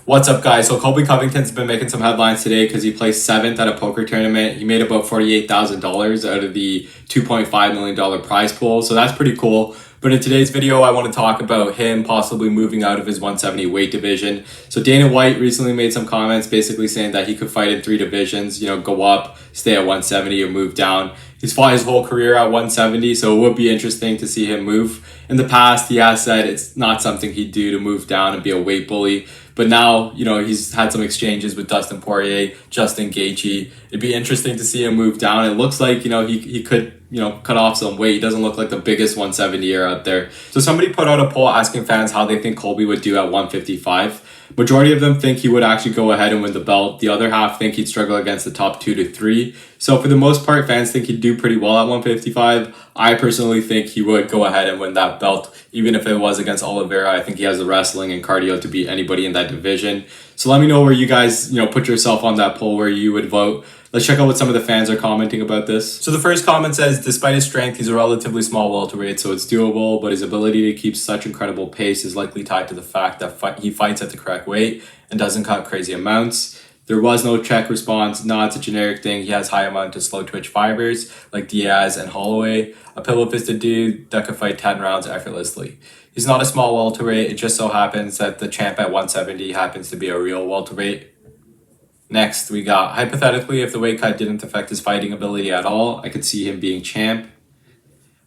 What's up, guys? So Colby Covington's been making some headlines today because he placed 7th at a poker tournament. He made about $48,000 out of the $2.5 million prize pool, so that's pretty cool. But in today's video, I want to talk about him possibly moving out of his 170 weight division. So Dana White recently made some comments basically saying that he could fight in 3 divisions, go up, stay at 170 or move down. He's fought his whole career at 170, so it would be interesting to see him move. In the past, he has said it's not something he'd do to move down and be a weight bully. But now, he's had some exchanges with Dustin Poirier, Justin Gaethje. It'd be interesting to see him move down. It looks like, he could, cut off some weight. He doesn't look like the biggest 170er out there. So somebody put out a poll asking fans how they think Colby would do at 155. Majority of them think he would actually go ahead and win the belt. The other half think he'd struggle against the top 2 to 3. So for the most part, fans think he'd do pretty well at 155. I personally think he would go ahead and win that belt, even if it was against Oliveira. I think he has the wrestling and cardio to beat anybody in that division. So let me know where you guys, put yourself on that poll where you would vote. Let's check out what some of the fans are commenting about this. So the first comment says, despite his strength, he's a relatively small welterweight, so it's doable, but his ability to keep such incredible pace is likely tied to the fact that he fights at the correct weight and doesn't cut crazy amounts. There was no check response. No, it's a generic thing. He has high amount of slow twitch fibers like Diaz and Holloway, a pillow-fisted dude that could fight 10 rounds effortlessly. He's not a small welterweight. It just so happens that the champ at 170 happens to be a real welterweight. Next, we got, hypothetically, if the weight cut didn't affect his fighting ability at all, I could see him being champ.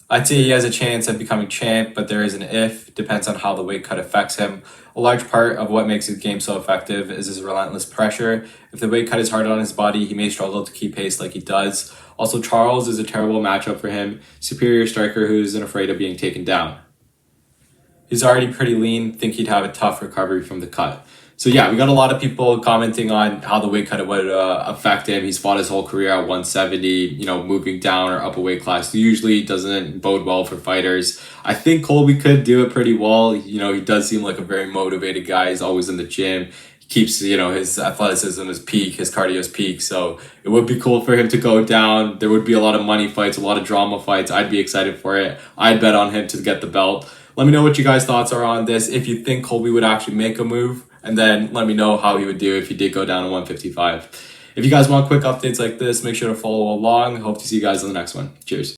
I'd say he has a chance at becoming champ, but there is an if. Depends on how the weight cut affects him. A large part of what makes his game so effective is his relentless pressure. If the weight cut is hard on his body, he may struggle to keep pace like he does. Also, Charles is a terrible matchup for him. Superior striker who isn't afraid of being taken down. He's already pretty lean. Think he'd have a tough recovery from the cut. So yeah, we got a lot of people commenting on how the weight cut would affect him. He's fought his whole career at 170, moving down or up a weight class usually doesn't bode well for fighters. I think Colby could do it pretty well. He does seem like a very motivated guy. He's always in the gym. He keeps, his athleticism is peak, his cardio is peak. So it would be cool for him to go down. There would be a lot of money fights, a lot of drama fights. I'd be excited for it. I'd bet on him to get the belt. Let me know what you guys' thoughts are on this. If you think Colby would actually make a move, and then let me know how he would do if he did go down to 155. If you guys want quick updates like this, make sure to follow along. Hope to see you guys in the next one. Cheers.